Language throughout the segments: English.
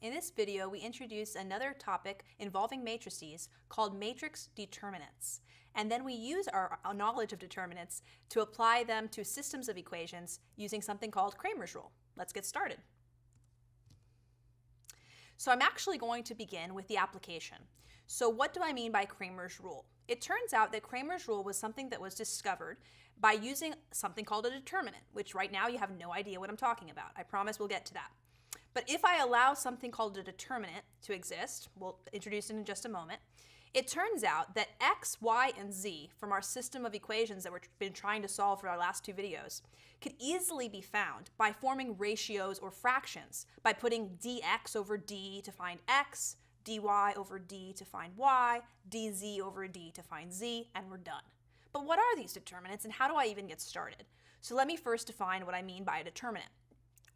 In this video, we introduce another topic involving matrices called matrix determinants. And then we use our knowledge of determinants to apply them to systems of equations using something called Cramer's rule. Let's get started. So I'm actually going to begin with the application. So what do I mean by Cramer's rule? It turns out that Cramer's rule was something that was discovered by using something called a determinant, which right now you have no idea what I'm talking about. I promise we'll get to that. But if I allow something called a determinant to exist, we'll introduce it in just a moment, it turns out that x, y, and z from our system of equations that we've been trying to solve for our last two videos could easily be found by forming ratios or fractions, by putting dx over d to find x, dy over d to find y, dz over d to find z, and we're done. But what are these determinants and how do I even get started? So let me first define what I mean by a determinant,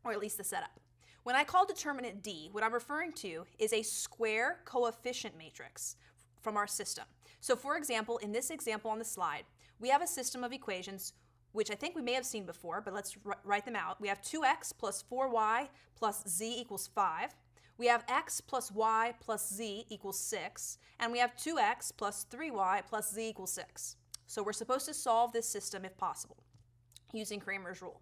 or at least the setup. When I call determinant D, what I'm referring to is a square coefficient matrix from our system. So for example, in this example on the slide, we have a system of equations which I think we may have seen before, but let's write them out. We have 2x plus 4y plus z equals 5. We have x plus y plus z equals 6. And we have 2x plus 3y plus z equals 6. So we're supposed to solve this system if possible using Cramer's rule.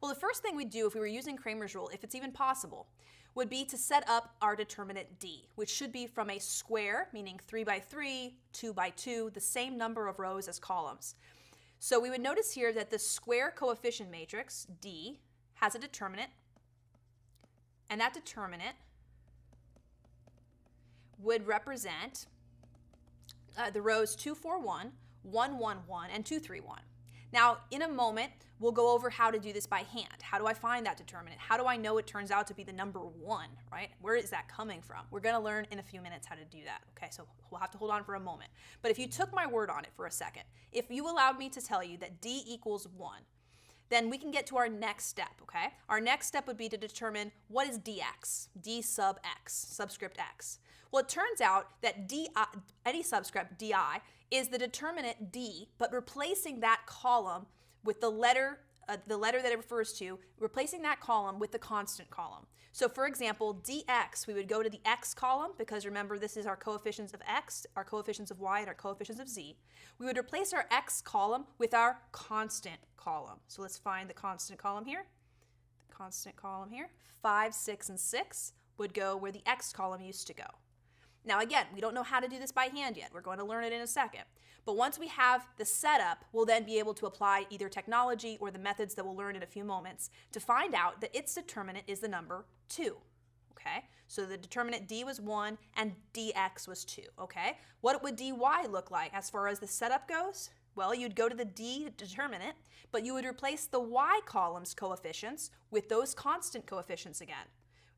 Well, the first thing we'd do if we were using Cramer's rule, if it's even possible, would be to set up our determinant D, which should be from a square, meaning 3 by 3, 2 by 2, the same number of rows as columns. So we would notice here that the square coefficient matrix, D, has a determinant, and that determinant would represent the rows 2, 4, 1, 1, 1, 1, and 2, 3, 1. Now, in a moment, we'll go over how to do this by hand. How do I find that determinant? How do I know it turns out to be the number 1, right? Where is that coming from? We're going to learn in a few minutes how to do that, okay? So we'll have to hold on for a moment. But if you took my word on it for a second, if you allowed me to tell you that D equals 1, then we can get to our next step, okay? Our next step would be to determine what is dx, d sub x, subscript x. Well, it turns out that any subscript, di, is the determinant d, but replacing that column with the letter that it refers to, replacing that column with the constant column. So for example, dx, we would go to the x column, because remember this is our coefficients of x, our coefficients of y, and our coefficients of z. We would replace our x column with our constant column. So let's find the constant column here. The constant column here, 5, 6, and 6 would go where the x column used to go. Now again, we don't know how to do this by hand yet. We're going to learn it in a second. But once we have the setup, we'll then be able to apply either technology or the methods that we'll learn in a few moments to find out that its determinant is the number 2. Okay? So the determinant D was 1 and dx was 2. Okay? What would dy look like as far as the setup goes? Well, you'd go to the D determinant, but you would replace the y column's coefficients with those constant coefficients again.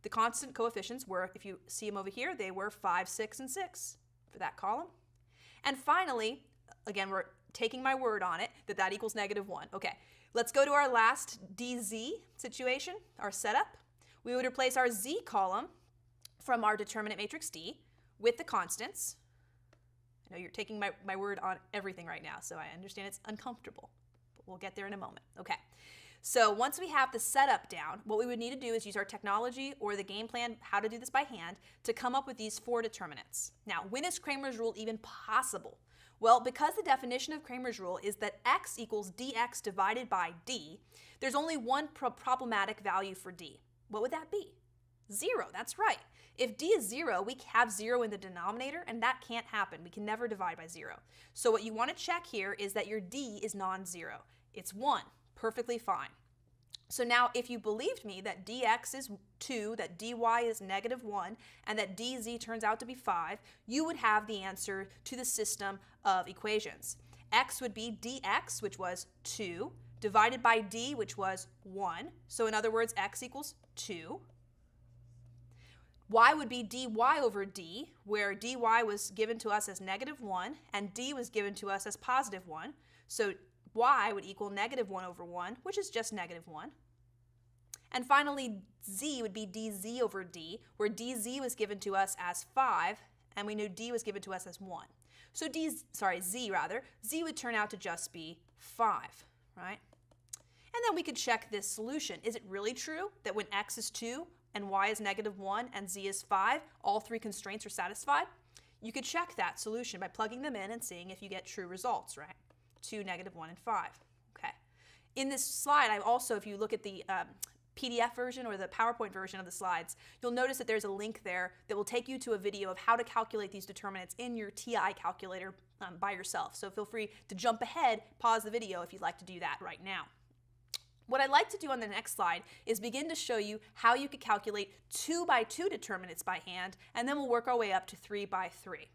The constant coefficients were, if you see them over here, they were 5, 6, and 6 for that column. And finally, again, we're taking my word on it, that equals -1. Okay, let's go to our last dz situation, our setup. We would replace our z column from our determinant matrix D with the constants. I know you're taking my word on everything right now, so I understand it's uncomfortable, but we'll get there in a moment. Okay. So once we have the setup down, what we would need to do is use our technology or the game plan, how to do this by hand, to come up with these 4 determinants. Now, when is Cramer's rule even possible? Well, because the definition of Cramer's rule is that x equals dx divided by d, there's only one problematic value for d. What would that be? 0, that's right. If d is 0, we have 0 in the denominator, and that can't happen. We can never divide by 0. So what you want to check here is that your d is non-zero. It's 1. Perfectly fine. So now if you believed me that dx is 2, that dy is -1, and that dz turns out to be 5, you would have the answer to the system of equations. X would be dx, which was 2, divided by d, which was 1. So in other words, x equals 2. Y would be dy over d, where dy was given to us as -1, and d was given to us as +1. So y would equal -1 over 1, which is just -1. And finally, z would be dz over d, where dz was given to us as 5, and we knew d was given to us as 1. So z would turn out to just be 5, right? And then we could check this solution. Is it really true that when x is 2, and y is -1 and z is 5, all three constraints are satisfied, you could check that solution by plugging them in and seeing if you get true results, right? 2, -1, and 5. Okay. In this slide, I also, if you look at the PDF version or the PowerPoint version of the slides, you'll notice that there's a link there that will take you to a video of how to calculate these determinants in your TI calculator by yourself. So feel free to jump ahead, pause the video if you'd like to do that right now. What I'd like to do on the next slide is begin to show you how you could calculate 2 by 2 determinants by hand, and then we'll work our way up to 3 by 3.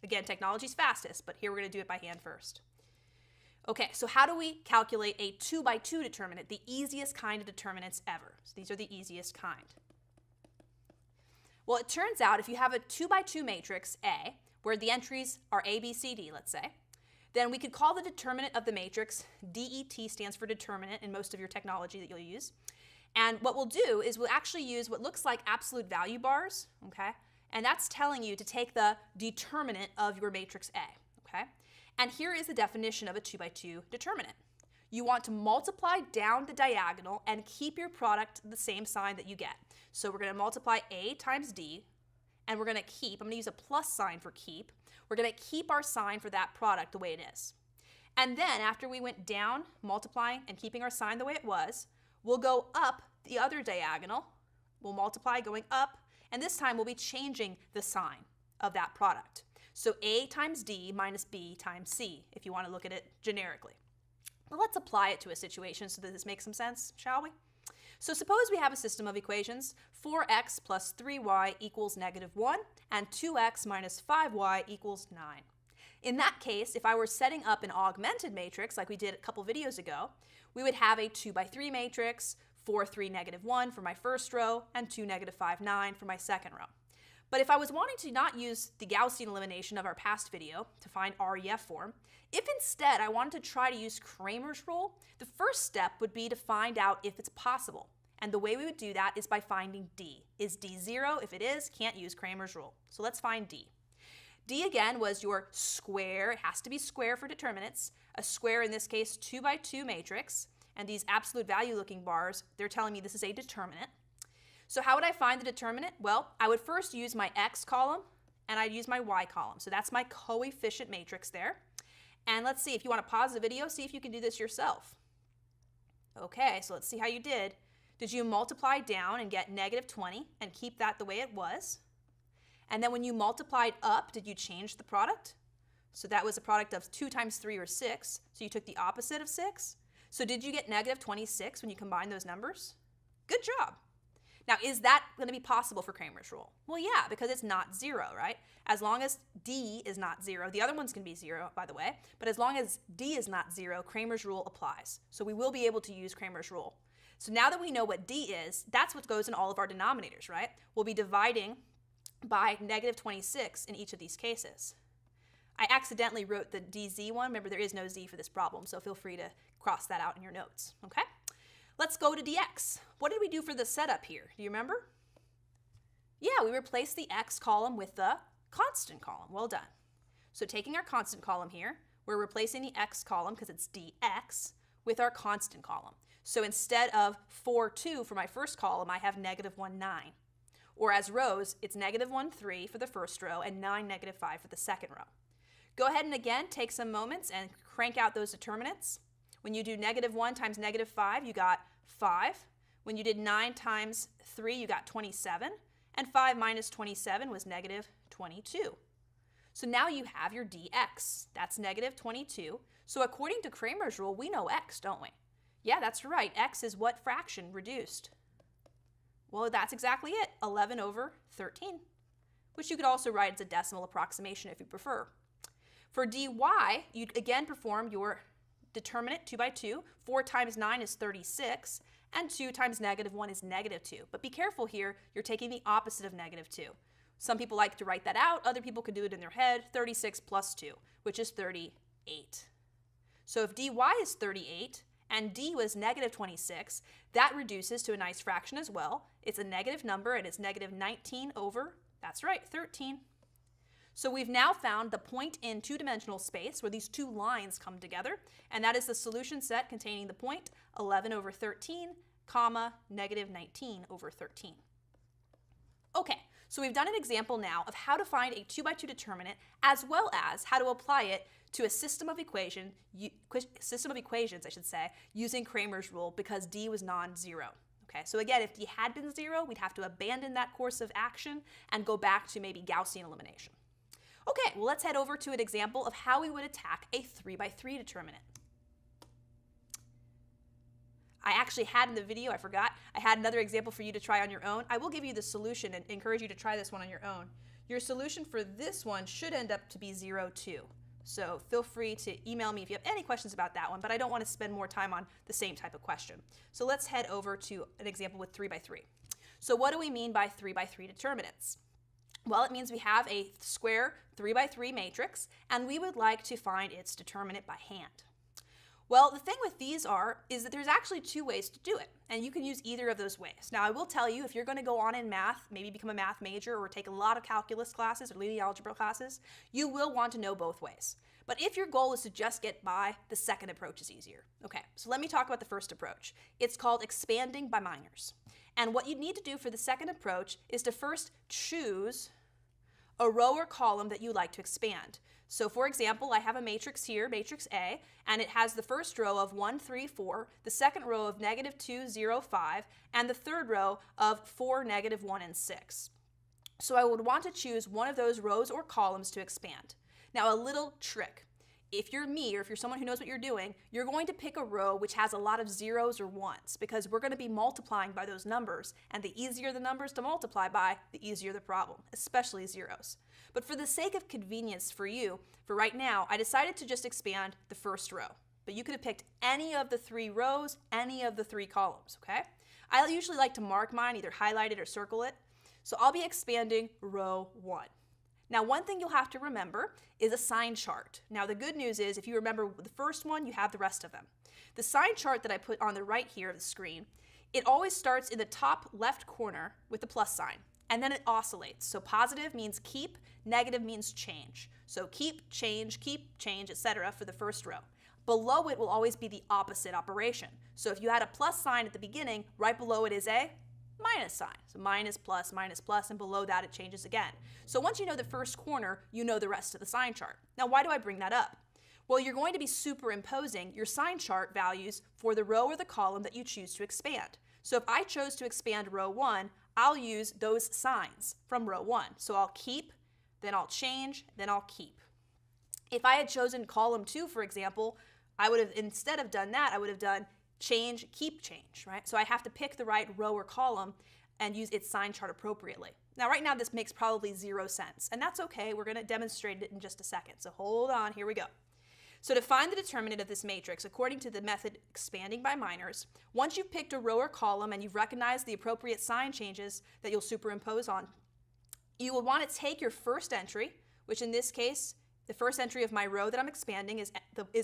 Again, technology's fastest, but here we're going to do it by hand first. Okay, so how do we calculate a 2 by 2 determinant, the easiest kind of determinants ever? So these are the easiest kind. Well, it turns out if you have a 2 by 2 matrix A, where the entries are A, B, C, D, let's say, then we could call the determinant of the matrix, DET stands for determinant in most of your technology that you'll use. And what we'll do is we'll actually use what looks like absolute value bars, okay? And that's telling you to take the determinant of your matrix A, okay? And here is the definition of a 2 by 2 determinant. You want to multiply down the diagonal and keep your product the same sign that you get. So we're going to multiply A times D, and we're going to keep, I'm going to use a plus sign for keep, we're going to keep our sign for that product the way it is. And then after we went down, multiplying and keeping our sign the way it was, we'll go up the other diagonal, we'll multiply going up, and this time we'll be changing the sign of that product. So A times D minus B times C, if you want to look at it generically. Well, let's apply it to a situation so that this makes some sense, shall we? So suppose we have a system of equations, 4x plus 3y equals -1, and 2x minus 5y equals 9. In that case, if I were setting up an augmented matrix like we did a couple videos ago, we would have a 2 by 3 matrix, 4, 3, -1 for my first row, and 2, -5, 9 for my second row. But if I was wanting to not use the Gaussian elimination of our past video to find REF form, if instead I wanted to try to use Cramer's rule, the first step would be to find out if it's possible. And the way we would do that is by finding D. Is D 0? If it is, can't use Cramer's rule. So let's find D. D again was your square, it has to be square for determinants, a square in this case 2 by 2 matrix, and these absolute value looking bars, they're telling me this is a determinant. So how would I find the determinant? Well, I would first use my X column and I'd use my Y column. So that's my coefficient matrix there. And let's see, if you want to pause the video, see if you can do this yourself. Okay, so let's see how you did. Did you multiply down and get -20 and keep that the way it was? And then when you multiplied up, did you change the product? So that was a product of 2 times 3 or 6. So you took the opposite of 6. So did you get -26 when you combine those numbers? Good job. Now, is that going to be possible for Cramer's rule? Well, yeah, because it's not 0, right? As long as D is not 0, the other one's going to be 0, by the way, but as long as D is not 0, Cramer's rule applies. So we will be able to use Cramer's rule. So now that we know what D is, that's what goes in all of our denominators, right? We'll be dividing by -26 in each of these cases. I accidentally wrote the DZ one. Remember, there is no Z for this problem, so feel free to cross that out in your notes, okay? Let's go to dx. What did we do for the setup here? Do you remember? Yeah, we replaced the x column with the constant column. Well done. So taking our constant column here, we're replacing the x column, because it's dx, with our constant column. So instead of 4, 2 for my first column, I have -1, 9. Or as rows, it's -1, 3 for the first row and 9, -5 for the second row. Go ahead and again take some moments and crank out those determinants. When you do -1 times -5, you got 5. When you did 9 times 3, you got 27. And 5 minus 27 was -22. So now you have your dx. That's -22. So according to Cramer's rule, we know x, don't we? Yeah, that's right. X is what fraction reduced? Well, that's exactly it, 11/13, which you could also write as a decimal approximation if you prefer. For dy, you'd again perform your determinant 2 by 2. 4 times 9 is 36, and 2 times -1 is -2. But be careful here, you're taking the opposite of -2. Some people like to write that out, other people can do it in their head, 36 plus 2, which is 38. So if dy is 38, and d was -26, that reduces to a nice fraction as well. It's a negative number, and it's -19/, that's right, 13. So we've now found the point in two-dimensional space where these two lines come together, and that is the solution set containing the point 11/13, comma, -19/13. Okay, so we've done an example now of how to find a 2 by 2 determinant as well as how to apply it to a system of equations, I should say, using Cramer's rule because D was non-zero. Okay, so again, if D had been 0, we'd have to abandon that course of action and go back to maybe Gaussian elimination. Okay, well, let's head over to an example of how we would attack a 3 by 3 determinant. I actually had in the video, I forgot, I had another example for you to try on your own. I will give you the solution and encourage you to try this one on your own. Your solution for this one should end up to be 0, 2. So feel free to email me if you have any questions about that one, but I don't want to spend more time on the same type of question. So let's head over to an example with 3 by 3. So what do we mean by 3 by 3 determinants? Well, it means we have a square 3 by 3 matrix, and we would like to find its determinant by hand. Well, the thing with these is that there's actually 2 ways to do it, and you can use either of those ways. Now, I will tell you, if you're going to go on in math, maybe become a math major or take a lot of calculus classes or linear algebra classes, you will want to know both ways. But if your goal is to just get by, the second approach is easier. Okay, so let me talk about the first approach. It's called expanding by minors. And what you need to do for the second approach is to first choose a row or column that you like to expand. So for example, I have a matrix here, matrix A, and it has the first row of 1, 3, 4, the second row of -2, 0, 5, and the third row of 4, -1, and 6. So I would want to choose one of those rows or columns to expand. Now a little trick. If you're me, or if you're someone who knows what you're doing, you're going to pick a row which has a lot of zeros or ones because we're going to be multiplying by those numbers, and the easier the numbers to multiply by, the easier the problem, especially zeros. But for the sake of convenience for you, for right now, I decided to just expand the first row. But you could have picked any of the 3 rows, any of the 3 columns, okay? I usually like to mark mine, either highlight it or circle it. So I'll be expanding row 1. Now, one thing you'll have to remember is a sign chart. Now, the good news is if you remember the first one, you have the rest of them. The sign chart that I put on the right here of the screen, it always starts in the top left corner with the plus sign, and then it oscillates. So positive means keep, negative means change. So keep, change, etc. for the first row. Below it will always be the opposite operation. So if you had a plus sign at the beginning, right below it is a minus sign. So minus, plus, and below that it changes again. So once you know the first corner, you know the rest of the sign chart. Now, why do I bring that up? Well, you're going to be superimposing your sign chart values for the row or the column that you choose to expand. So if I chose to expand row 1, I'll use those signs from row 1. So I'll keep, then I'll change, then I'll keep. If I had chosen column 2, for example, I would have, instead of done that, I would have done change, keep, change, right? So I have to pick the right row or column and use its sign chart appropriately. Now, right now, this makes probably 0 sense, and that's okay. We're going to demonstrate it in just a second. So hold on, here we go. So to find the determinant of this matrix, according to the method expanding by minors, once you've picked a row or column and you've recognized the appropriate sign changes that you'll superimpose on, you will want to take your first entry, which in this case, the first entry of my row that I'm expanding is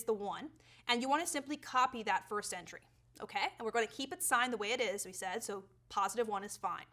the 1, and you want to simply copy that first entry, okay? And we're going to keep its sign the way it is, we said, so positive 1 is fine.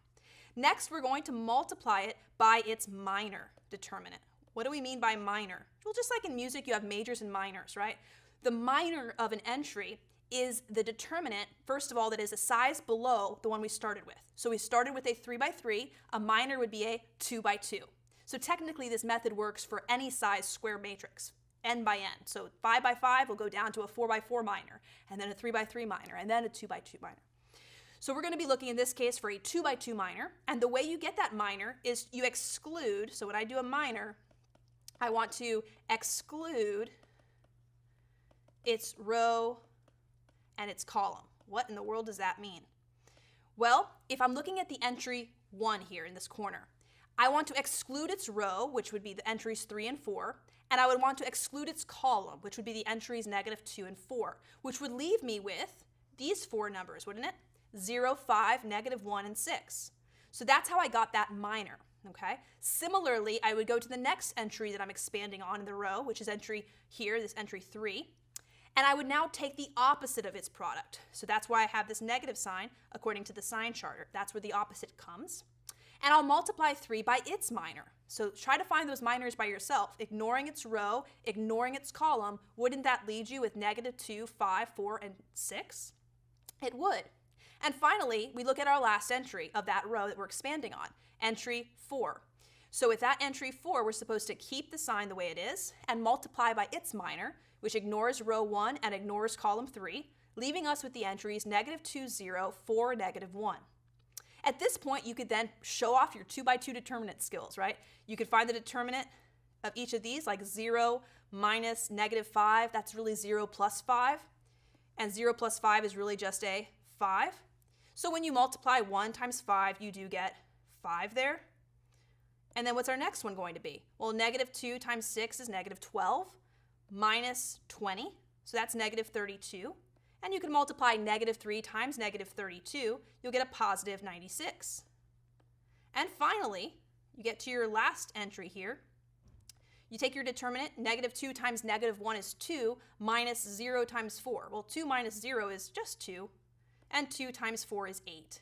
Next, we're going to multiply it by its minor determinant. What do we mean by minor? Well, just like in music, you have majors and minors, right? The minor of an entry is the determinant, first of all, that is a size below the one we started with. So we started with a 3 by 3, a minor would be a 2 by 2. So technically, this method works for any size square matrix, n by n. So 5 by 5 will go down to a 4 by 4 minor, and then a 3 by 3 minor, and then a 2 by 2 minor. So we're going to be looking in this case for a 2 by 2 minor, and the way you get that minor is you exclude, so when I do a minor, I want to exclude its row and its column. What in the world does that mean? Well, if I'm looking at the entry 1 here in this corner, I want to exclude its row, which would be the entries 3 and 4, and I would want to exclude its column, which would be the entries -2 and 4, which would leave me with these 4 numbers, wouldn't it? 0, 5, -1, and 6. So that's how I got that minor, okay? Similarly, I would go to the next entry that I'm expanding on in the row, which is entry here, this entry 3, and I would now take the opposite of its product. So that's why I have this negative sign according to the sign chart. That's where the opposite comes. And I'll multiply 3 by its minor. So try to find those minors by yourself. Ignoring its row, ignoring its column, wouldn't that lead you with -2, 5, 4, and 6? It would. And finally, we look at our last entry of that row that we're expanding on, entry 4. So with that entry 4, we're supposed to keep the sign the way it is and multiply by its minor, which ignores row 1 and ignores column 3, leaving us with the entries -2, 0, 4, -1. At this point, you could then show off your 2x2 determinant skills, right? You could find the determinant of each of these, like 0 minus -5, that's really 0 plus 5. And 0 plus 5 is really just a 5. So when you multiply 1 times 5, you do get 5 there. And then what's our next one going to be? Well, -2 times 6 is -12 minus 20. So that's -32. And you can multiply -3 times -32. You'll get a positive 96. And finally, you get to your last entry here. You take your determinant, -2 times -1 is 2, minus 0 times 4. Well, 2 minus 0 is just 2, and 2 times 4 is 8.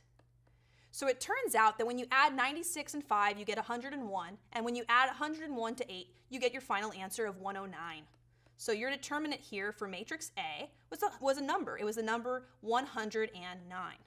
So it turns out that when you add 96 and 5, you get 101, and when you add 101 to 8, you get your final answer of 109. So your determinant here for matrix A was a number. It was the number 109.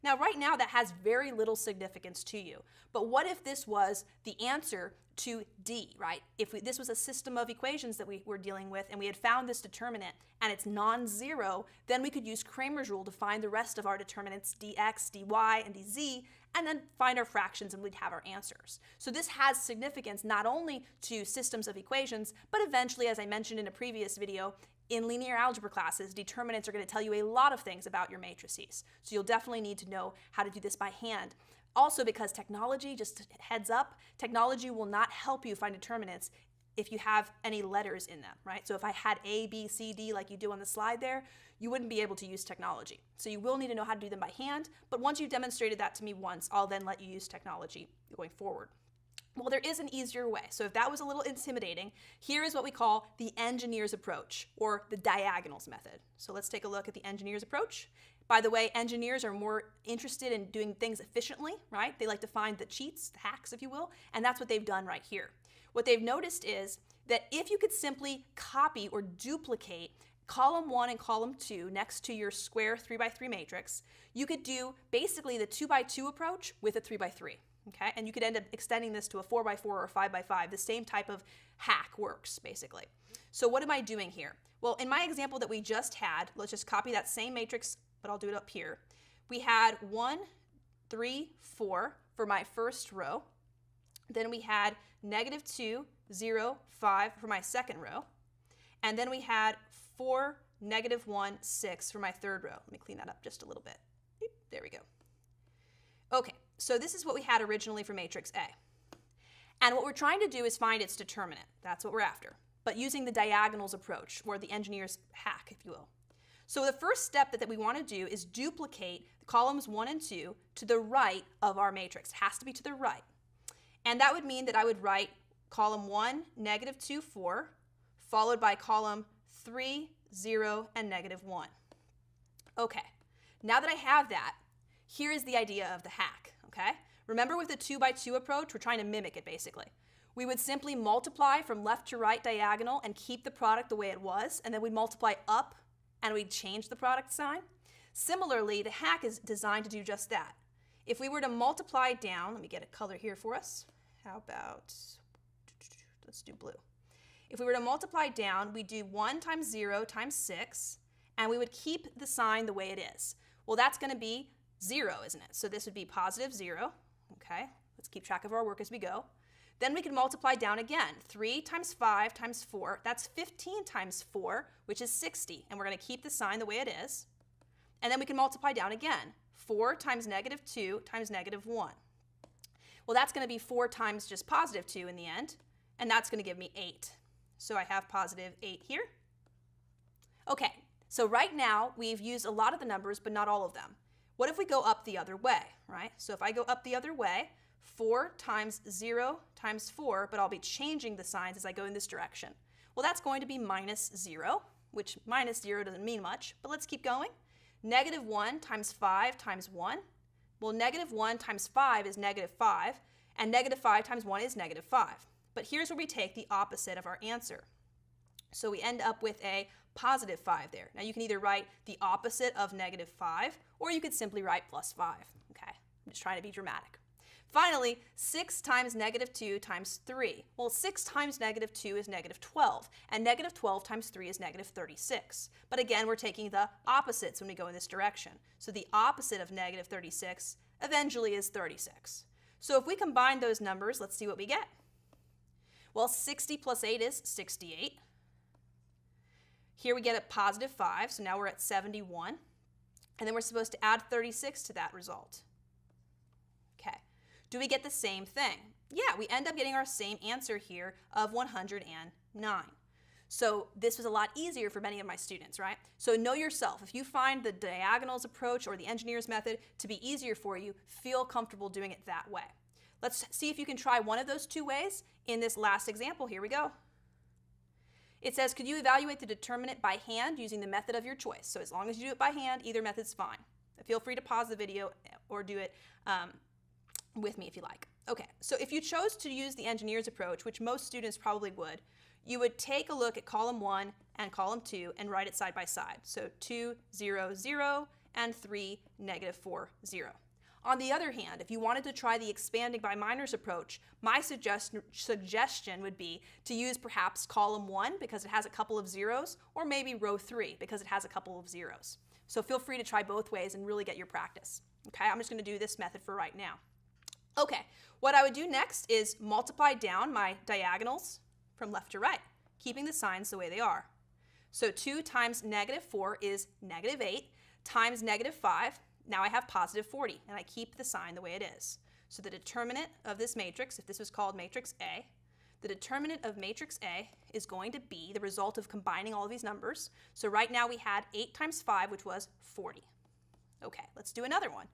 Now, right now, that has very little significance to you. But what if this was the answer to D, right? If this was a system of equations that we were dealing with and we had found this determinant and it's non-zero, then we could use Cramer's rule to find the rest of our determinants, dx, dy, and dz, and then find our fractions and we'd have our answers. So this has significance not only to systems of equations, but eventually, as I mentioned in a previous video, in linear algebra classes, determinants are going to tell you a lot of things about your matrices. So you'll definitely need to know how to do this by hand. Also, because technology, just heads up, technology will not help you find determinants if you have any letters in them, right? So if I had A, B, C, D like you do on the slide there, you wouldn't be able to use technology. So you will need to know how to do them by hand, but once you've demonstrated that to me once, I'll then let you use technology going forward. Well, there is an easier way. So if that was a little intimidating, here is what we call the engineer's approach, or the diagonals method. So let's take a look at the engineer's approach. By the way, engineers are more interested in doing things efficiently, right? They like to find the cheats, the hacks, if you will, and that's what they've done right here. What they've noticed is that if you could simply copy or duplicate column 1 and column 2 next to your square 3x3 matrix, you could do basically the 2x2 approach with a 3x3. Okay, and you could end up extending this to a 4x4 or a 5x5. The same type of hack works, basically. So what am I doing here? Well, in my example that we just had, let's just copy that same matrix, but I'll do it up here. We had 1, 3, 4 for my first row. Then we had -2, 0, 5 for my second row. And then we had 4, -1, 6 for my third row. Let me clean that up just a little bit. There we go. Okay, so this is what we had originally for matrix A. And what we're trying to do is find its determinant. That's what we're after, but using the diagonals approach, or the engineer's hack, if you will. So the first step that we want to do is duplicate columns 1 and 2 to the right of our matrix. It has to be to the right. And that would mean that I would write column 1, -2, 4, followed by column 3, 0, and -1. Okay, now that I have that, here is the idea of the hack, okay? Remember with the 2x2 approach, we're trying to mimic it basically. We would simply multiply from left to right diagonal and keep the product the way it was, and then we'd multiply up and we'd change the product sign. Similarly, the hack is designed to do just that. If we were to multiply down, let me get a color here for us. How about, let's do blue. If we were to multiply down, we do 1 times 0 times 6, and we would keep the sign the way it is. Well, that's going to be 0, isn't it? So this would be +0. Okay, let's keep track of our work as we go. Then we can multiply down again. 3 times 5 times 4, that's 15 times 4, which is 60. And we're going to keep the sign the way it is. And then we can multiply down again. 4 times -2 times -1. Well, that's going to be 4 times just +2 in the end. And that's going to give me 8. So I have +8 here. Okay, so right now we've used a lot of the numbers, but not all of them. What if we go up the other way, right? So if I go up the other way, 4 times 0 times 4, but I'll be changing the signs as I go in this direction. Well, that's going to be -0, which -0 doesn't mean much, but let's keep going. -1 times 5 times 1. Well, -1 times 5 is -5, and -5 times 1 is -5. But here's where we take the opposite of our answer. So we end up with a positive 5 there. Now you can either write the opposite of negative 5, or you could simply write plus 5. Okay, I'm just trying to be dramatic. Finally, 6 times negative 2 times 3. Well, 6 times negative 2 is negative 12, and negative 12 times 3 is negative 36. But again, we're taking the opposites when we go in this direction. So the opposite of negative 36 eventually is 36. So if we combine those numbers, let's see what we get. Well, 60 plus 8 is 68. Here we get a positive 5, so now we're at 71. And then we're supposed to add 36 to that result. Okay. Do we get the same thing? Yeah, we end up getting our same answer here of 109. So this was a lot easier for many of my students, right? So know yourself. If you find the diagonals approach or the engineer's method to be easier for you, feel comfortable doing it that way. Let's see if you can try one of those two ways in this last example. Here we go. It says, could you evaluate the determinant by hand using the method of your choice? So as long as you do it by hand, either method's fine. Feel free to pause the video or do it with me if you like. Okay, so if you chose to use the engineer's approach, which most students probably would, you would take a look at column 1 and column 2 and write it side by side. So 2, 0, 0, and 3, negative 4, 0. On the other hand, if you wanted to try the expanding by minors approach, my suggestion would be to use perhaps column 1 because it has a couple of zeros, or maybe row 3 because it has a couple of zeros. So feel free to try both ways and really get your practice. Okay, I'm just going to do this method for right now. Okay, what I would do next is multiply down my diagonals from left to right, keeping the signs the way they are. So 2 times negative 4 is negative 8 times negative 5. Now I have positive 40, and I keep the sign the way it is. So the determinant of this matrix, if this was called matrix A, the determinant of matrix A is going to be the result of combining all of these numbers. So right now we had 8 times 5, which was 40. Okay, let's do another one.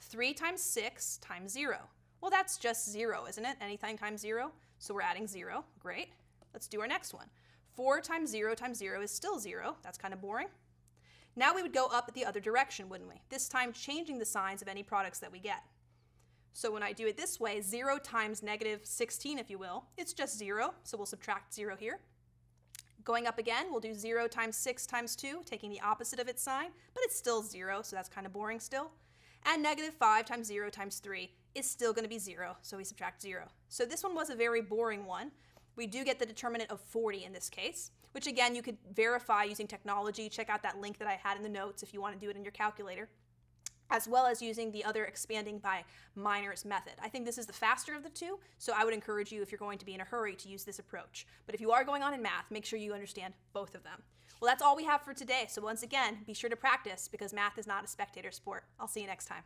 3 times 6 times 0. Well, that's just 0, isn't it? Anything times 0. So we're adding 0. Great. Let's do our next one. 4 times 0 is still 0. That's kind of boring. Now we would go up the other direction, wouldn't we? This time changing the signs of any products that we get. So when I do it this way, 0 times negative 16, if you will, it's just 0. So we'll subtract 0 here. Going up again, we'll do 0 times 6 times 2, taking the opposite of its sign, but it's still 0, so that's kind of boring still. And negative 5 times 0 times 3 is still going to be 0, so we subtract 0. So this one was a very boring one. We do get the determinant of 40 in this case, which again you could verify using technology. Check out that link that I had in the notes if you want to do it in your calculator, as well as using the other expanding by minors method. I think this is the faster of the two, so I would encourage you, if you're going to be in a hurry, to use this approach. But if you are going on in math, make sure you understand both of them. Well, that's all we have for today, so once again, be sure to practice because math is not a spectator sport. I'll see you next time.